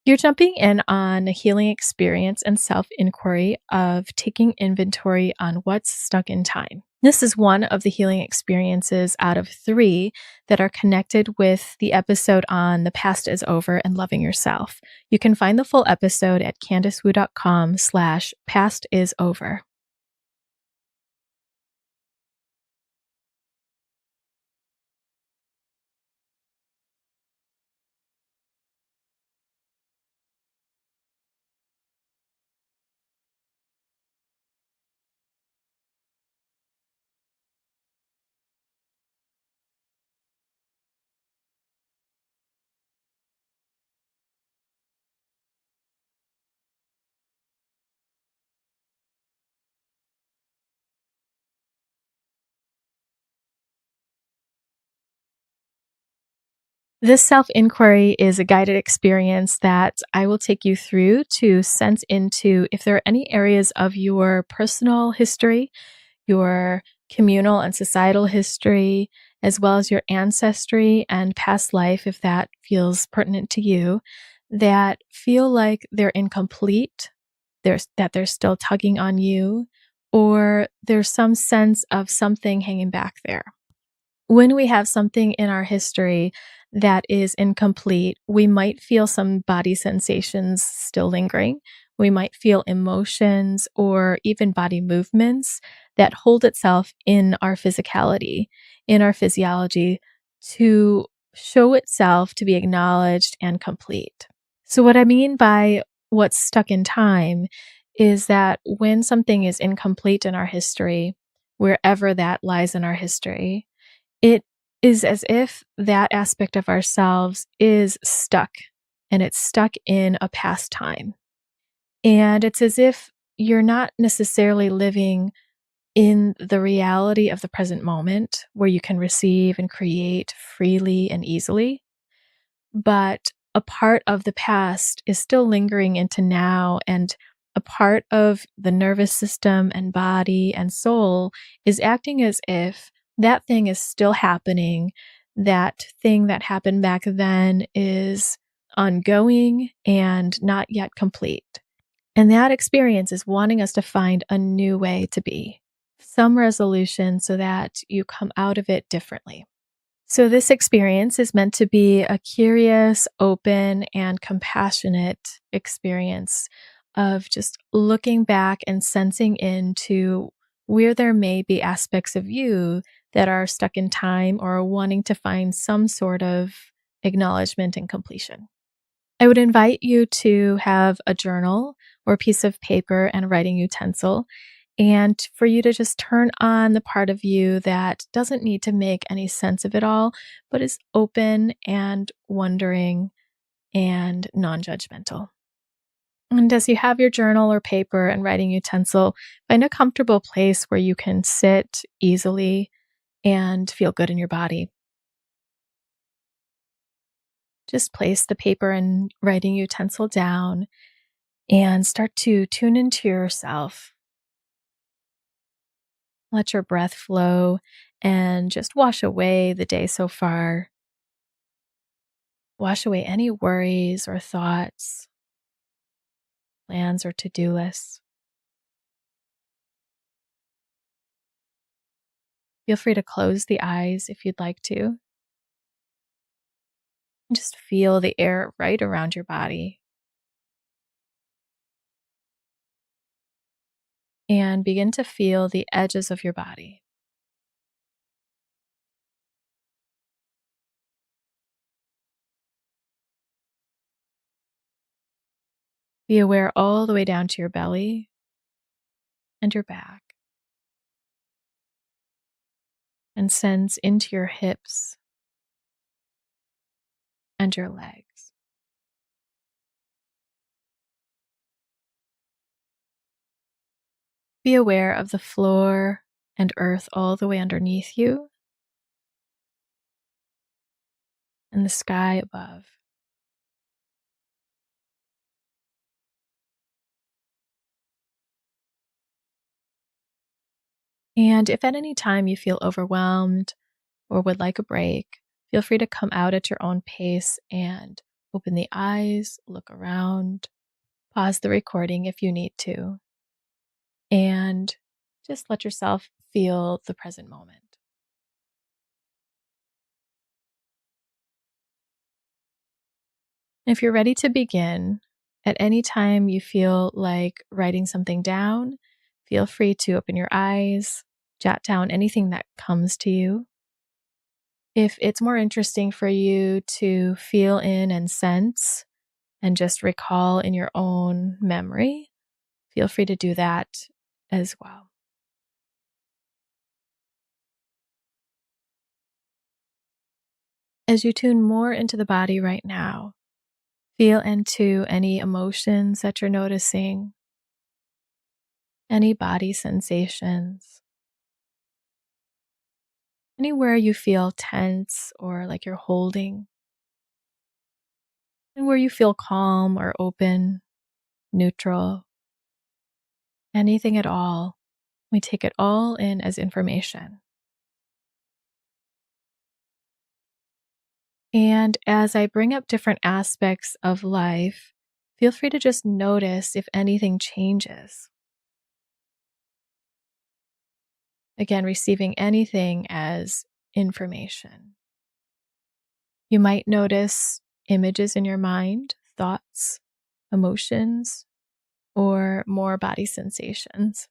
You're jumping in on a healing experience and self inquiry of taking inventory on what's stuck in time. This is one of the healing experiences out of three that are connected with the episode on the past is over and loving yourself. You can find the full episode at candicewu.com/past is over. This self inquiry is a guided experience that I will take you through to sense into if there are any areas of your personal history, your communal and societal history, as well as your ancestry and past life, if that feels pertinent to you, that feel like they're incomplete, that they're still tugging on you, or there's some sense of something hanging back there. When we have something in our history that is incomplete, we might feel some body sensations still lingering. We might feel emotions or even body movements that hold itself in our physicality, in our physiology, to show itself to be acknowledged and complete. So, what I mean by what's stuck in time is that when something is incomplete in our history, wherever that lies in our history, it is as if that aspect of ourselves is stuck and it's stuck in a past time. And it's as if you're not necessarily living in the reality of the present moment where you can receive and create freely and easily, but a part of the past is still lingering into now, and a part of the nervous system and body and soul is acting as if that thing is still happening. That thing that happened back then is ongoing and not yet complete. And that experience is wanting us to find a new way to be, some resolution so that you come out of it differently. So, this experience is meant to be a curious, open, and compassionate experience of just looking back and sensing into where there may be aspects of you that are stuck in time or wanting to find some sort of acknowledgement and completion. I would invite you to have a journal or piece of paper and a writing utensil, and for you to just turn on the part of you that doesn't need to make any sense of it all, but is open and wondering and non judgmental. And as you have your journal or paper and writing utensil, find a comfortable place where you can sit easily and feel good in your body. Just place the paper and writing utensil down and start to tune into yourself. Let your breath flow and just wash away the day so far. Wash away any worries or thoughts, plans or to-do lists. Feel free to close the eyes if you'd like to. And just feel the air right around your body. And begin to feel the edges of your body. Be aware all the way down to your belly and your back. And sense into your hips and your legs. Be aware of the floor and earth all the way underneath you and the sky above. And if at any time you feel overwhelmed or would like a break, feel free to come out at your own pace and Open the eyes, look around, pause the recording if you need to, and just let yourself feel the present moment. If you're ready to begin, at any time you feel like writing something down, feel free to open your eyes, jot down anything that comes to you. If it's more interesting for you to feel in and sense and just recall in your own memory, feel free to do that as well. As you tune more into the body right now, feel into any emotions that you're noticing, any body sensations, anywhere you feel tense or like you're holding, and where you feel calm or open, neutral, anything at all. We take it all in as information. And as I bring up different aspects of life, feel free to just notice if anything changes. Again, receiving anything as information. You might notice images in your mind, thoughts, emotions, or more body sensations.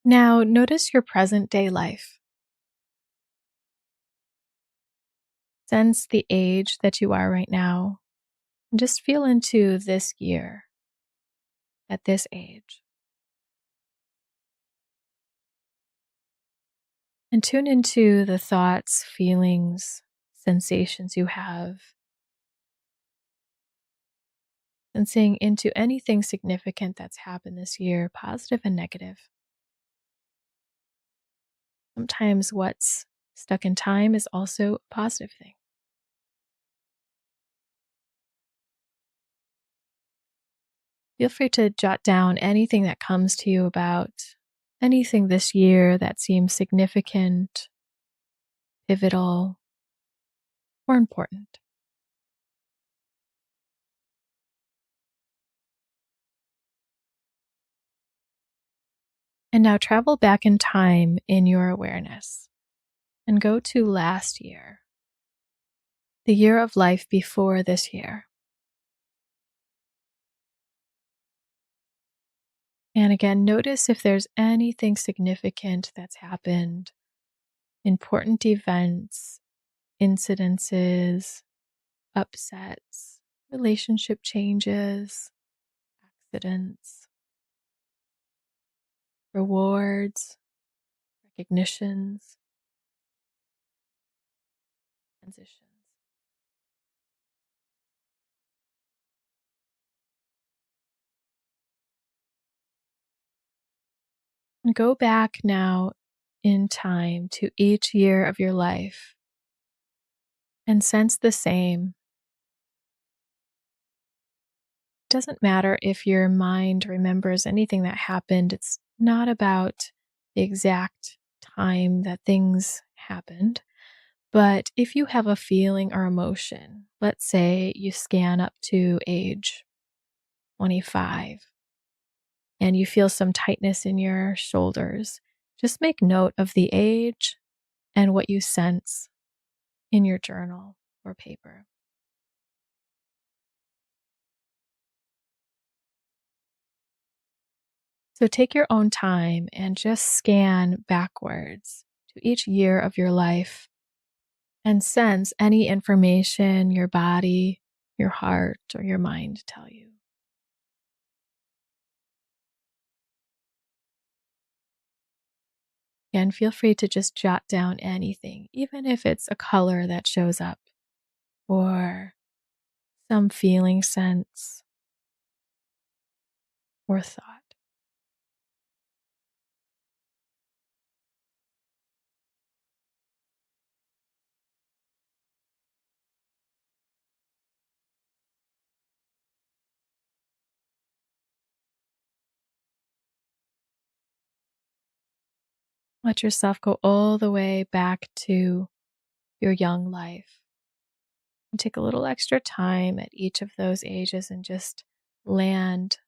Now, notice your present day life. Sense the age that you are right now, and just feel into this year at this age. And tune into the thoughts, feelings, sensations you have, sensing into anything significant that's happened this year, positive and negative. Sometimes what's stuck in time is also a positive thing. Feel free to jot down anything that comes to you about anything this year that seems significant, pivotal, or important. And now travel back in time in your awareness and go to last year, the year of life before this year. And again, notice if there's anything significant that's happened, important events, incidences, upsets, relationship changes, accidents, rewards, recognitions, transitions. And go back now in time to each year of your life and sense the same. It doesn't matter if your mind remembers anything that happened, it's not about the exact time that things happened. But if you have a feeling or emotion, let's say you scan up to age 25 and you feel some tightness in your shoulders, just make note of the age and what you sense in your journal or paper. So take your own time and just scan backwards to each year of your life and sense any information your body, your heart, or your mind tell you. And feel free to just jot down anything, even if it's a color that shows up or some feeling, sense, or thought. Let yourself go all the way back to your young life. And take a little extra time at each of those ages and just land,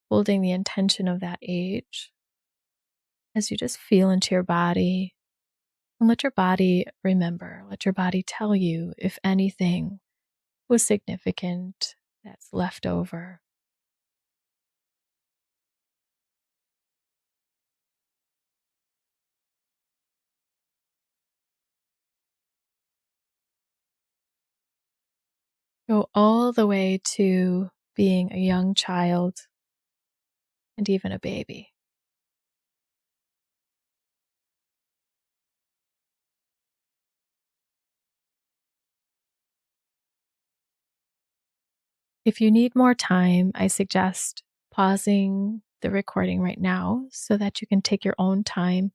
holding the intention of that age as you just feel into your body. And let your body remember, let your body tell you if anything was significant that's left over. Go all the way to being a young child and even a baby. If you need more time, I suggest pausing the recording right now so that you can take your own time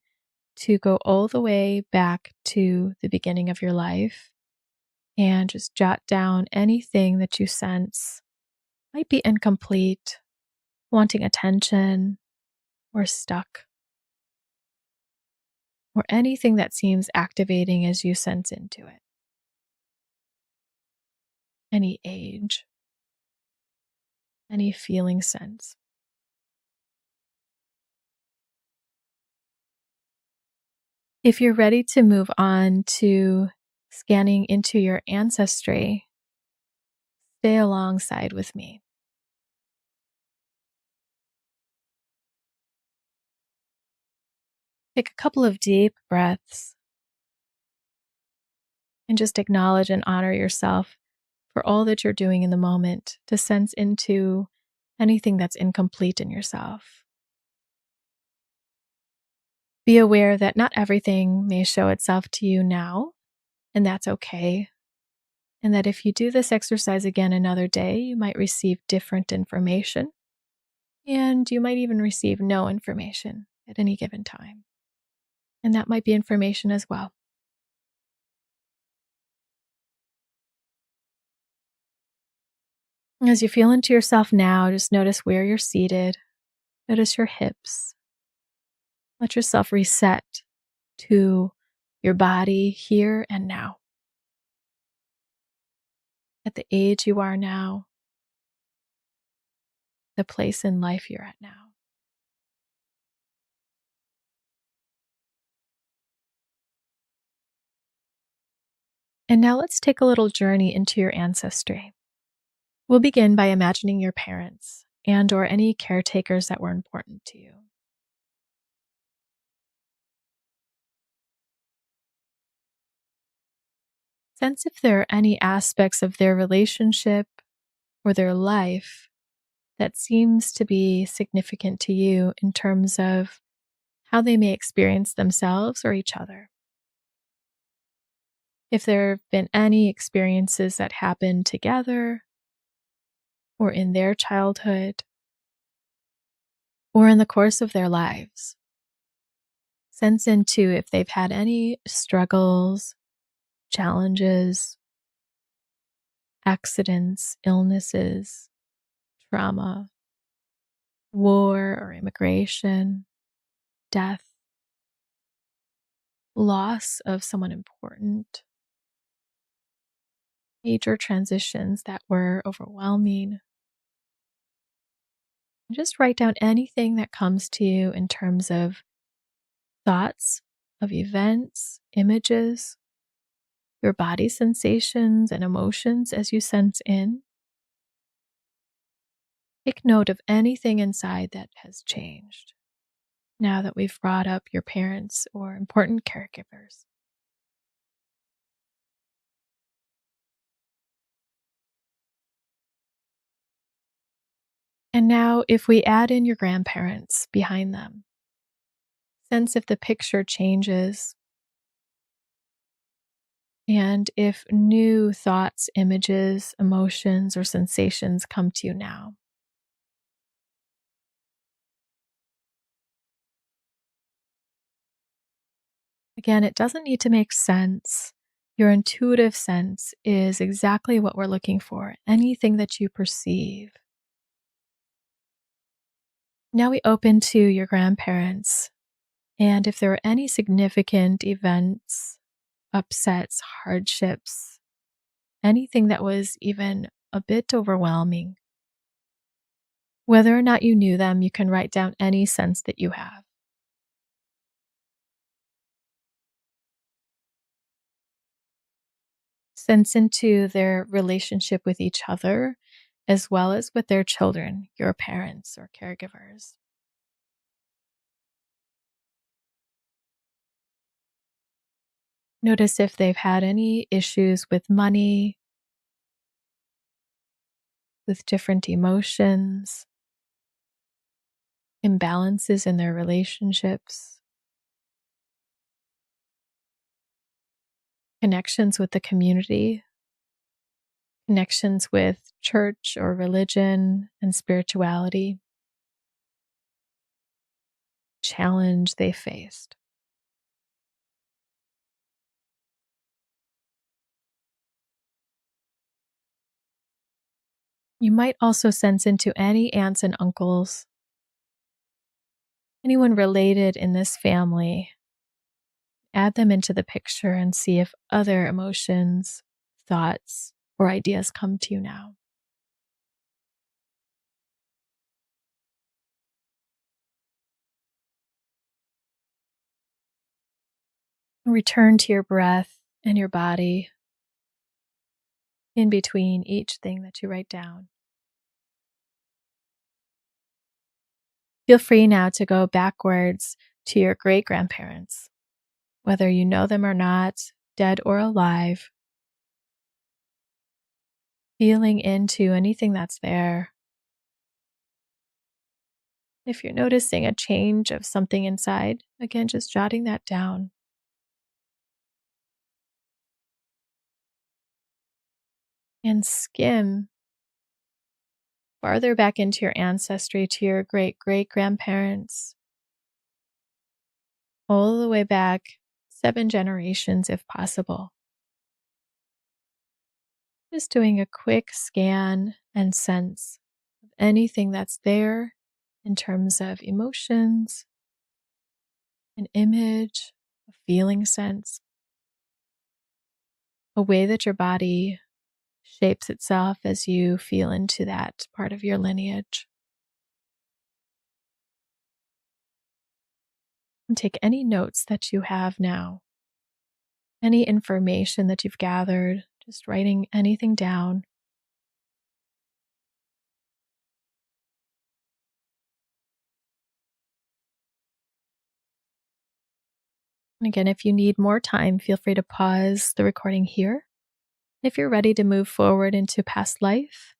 to go all the way back to the beginning of your life and just jot down anything that you sense might be incomplete, wanting attention, or stuck, or anything that seems activating as you sense into it. Any age, any feeling sense. If you're ready to move on to scanning into your ancestry, stay alongside with me. Take a couple of deep breaths and just acknowledge and honor yourself for all that you're doing in the moment to sense into anything that's incomplete in yourself. Be aware that not everything may show itself to you now, and that's okay. And that if you do this exercise again another day, you might receive different information, and you might even receive no information at any given time. And that might be information as well. As you feel into yourself now, just notice where you're seated. Notice your hips. Let yourself reset to your body here and now. At the age you are now, the place in life you're at now. And now let's take a little journey into your ancestry. We'll begin by imagining your parents and or any caretakers that were important to you. Sense if there are any aspects of their relationship or their life that seems to be significant to you in terms of how they may experience themselves or each other. If there have been any experiences that happened together or in their childhood or in the course of their lives. Sense into if they've had any struggles, challenges, accidents, illnesses, trauma, war or immigration, death, loss of someone important, major transitions that were overwhelming. And just write down anything that comes to you in terms of thoughts of events, images, your body sensations and emotions as you sense in. Take note of anything inside that has changed now that we've brought up your parents or important caregivers. And now, if we add in your grandparents behind them, sense if the picture changes and if new thoughts, images, emotions, or sensations come to you now. Again, it doesn't need to make sense. Your intuitive sense is exactly what we're looking for, anything that you perceive. Now we open to your grandparents, and if there are any significant events upsets, hardships, anything that was even a bit overwhelming. Whether or not you knew them, you can write down any sense that you have. Sense into their relationship with each other, as well as with their children, your parents or caregivers. Notice if they've had any issues with money, with different emotions, imbalances in their relationships, connections with the community, connections with church or religion and spirituality, challenge they faced. You might also sense into any aunts and uncles, anyone related in this family. Add them into the picture and see if other emotions, thoughts, or ideas come to you now. Return to your breath and your body in between each thing that you write down. Feel free now to go backwards to your great grandparents, whether you know them or not, dead or alive, feeling into anything that's there. If you're noticing a change of something inside, again, just jotting that down. And skim farther back into your ancestry to your great great grandparents, all the way back 7 generations if possible. Just doing a quick scan and sense of anything that's there in terms of emotions, an image, a feeling sense, a way that your body shapes itself as you feel into that part of your lineage. And take any notes that you have now, any information that you've gathered, just writing anything down. And again, if you need more time, feel free to pause the recording here. If you're ready to move forward into past life,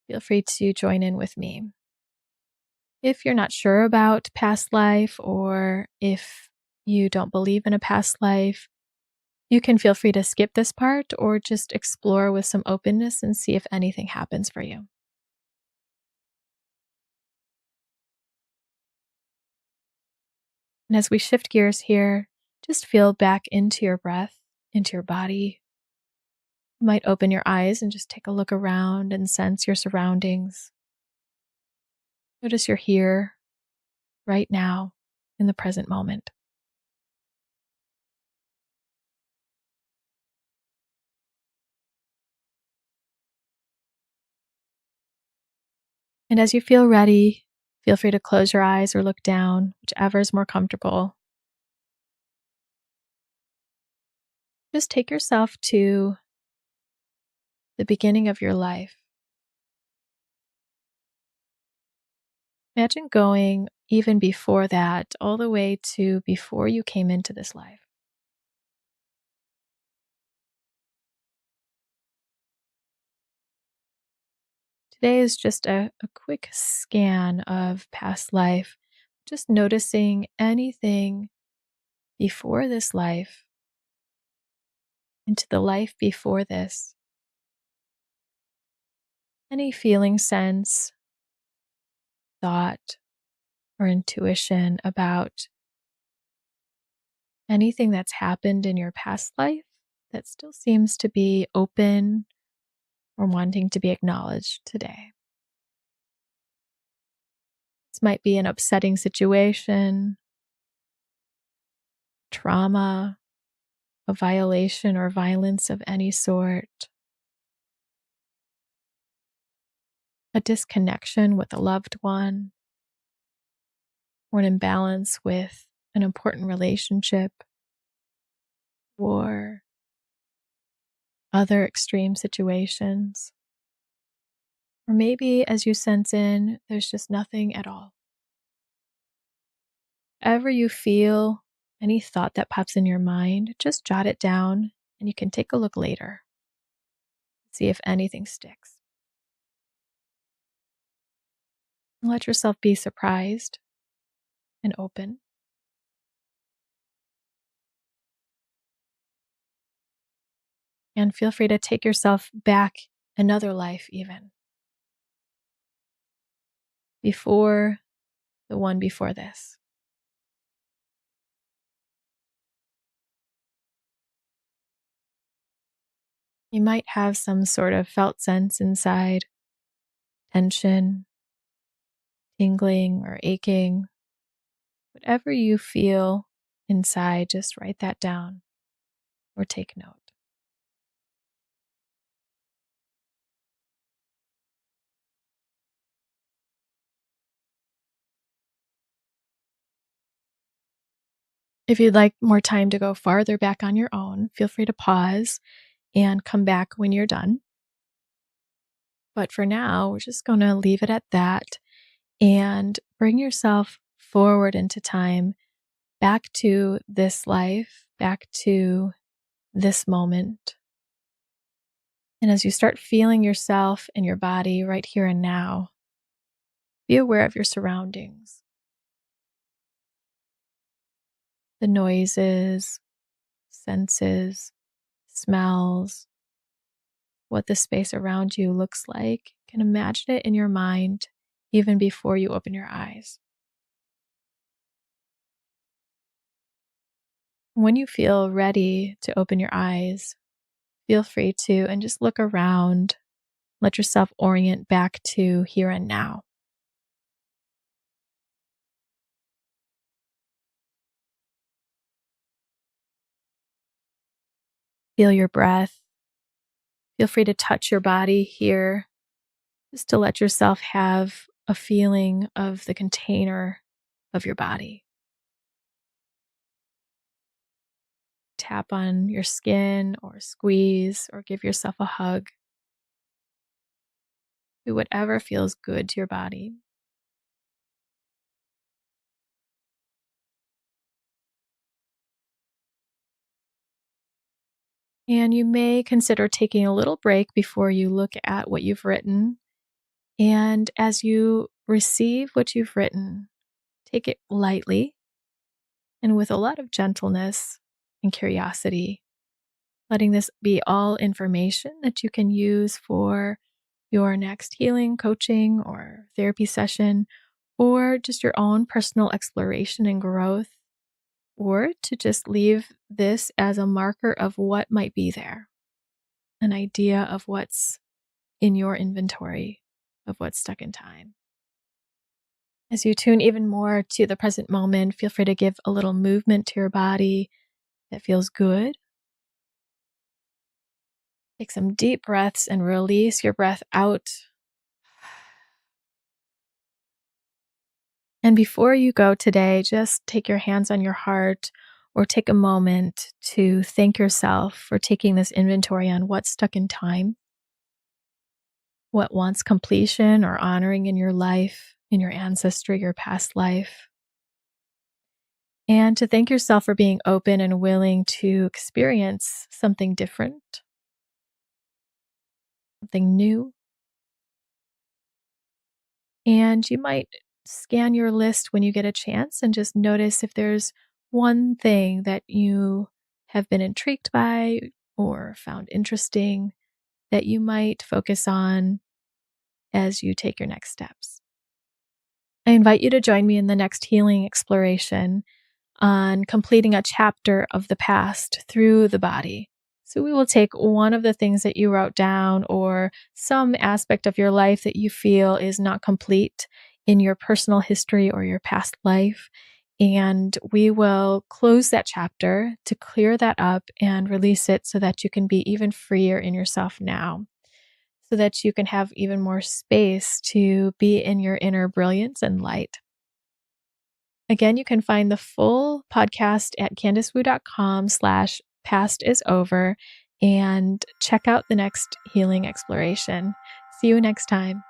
feel free to join in with me. If you're not sure about past life, or if you don't believe in a past life, you can feel free to skip this part or just explore with some openness and see if anything happens for you. And as we shift gears here, just feel back into your breath, into your body. You might open your eyes and just take a look around and sense your surroundings. Notice you're here, right now, in the present moment. And as you feel ready, feel free to close your eyes or look down, whichever is more comfortable. Just take yourself to the beginning of your life. Imagine going even before that, all the way to before you came into this life. Today is just a quick scan of past life, just noticing anything before this life into the life before this. Any feeling, sense, thought, or intuition about anything that's happened in your past life that still seems to be open or wanting to be acknowledged today. This might be an upsetting situation, trauma, a violation or violence of any sort, a disconnection with a loved one, or an imbalance with an important relationship, or other extreme situations. Or maybe as you sense in, there's just nothing at all. Ever you feel any thought that pops in your mind, just jot it down and you can take a look later. See if anything sticks. Let yourself be surprised and open. And feel free to take yourself back another life, even before the one before this. You might have some sort of felt sense inside, tension, tingling, or aching. Whatever you feel inside, just write that down or take note. If you'd like more time to go farther back on your own, feel free to pause and come back when you're done. But for now, we're just going to leave it at that and bring yourself forward into time, back to this life, back to this moment. And as you start feeling yourself and your body right here and now, be aware of your surroundings, the noises, senses, smells, what the space around you looks like. You can imagine it in your mind even before you open your eyes. When you feel ready to open your eyes, feel free to and just look around. Let yourself orient back to here and now. Feel your breath. Feel free to touch your body here, just to let yourself have a feeling of the container of your body. Tap on your skin or squeeze or give yourself a hug. Do whatever feels good to your body. And you may consider taking a little break before you look at what you've written. And as you receive what you've written, take it lightly and with a lot of gentleness and curiosity, letting this be all information that you can use for your next healing, coaching, or therapy session, or just your own personal exploration and growth, or to just leave this as a marker of what might be there, an idea of what's in your inventory of what's stuck in time. As you tune even more to the present moment, feel free to give a little movement to your body that feels good. Take some deep breaths and release your breath out. And before you go today, just take your hands on your heart or take a moment to thank yourself for taking this inventory on what's stuck in time, what wants completion or honoring in your life, in your ancestry, your past life. And to thank yourself for being open and willing to experience something different, something new. And you might scan your list when you get a chance and just notice if there's one thing that you have been intrigued by or found interesting that you might focus on as you take your next steps. I invite you to join me in the next healing exploration on completing a chapter of the past through the body. So we will take one of the things that you wrote down or some aspect of your life that you feel is not complete in your personal history or your past life, And we will close that chapter to clear that up and release it so that you can be even freer in yourself now, so that you can have even more space to be in your inner brilliance and light. Again, you can find the full podcast at candicewu.com/pastisover and check out the next healing exploration. See you next time.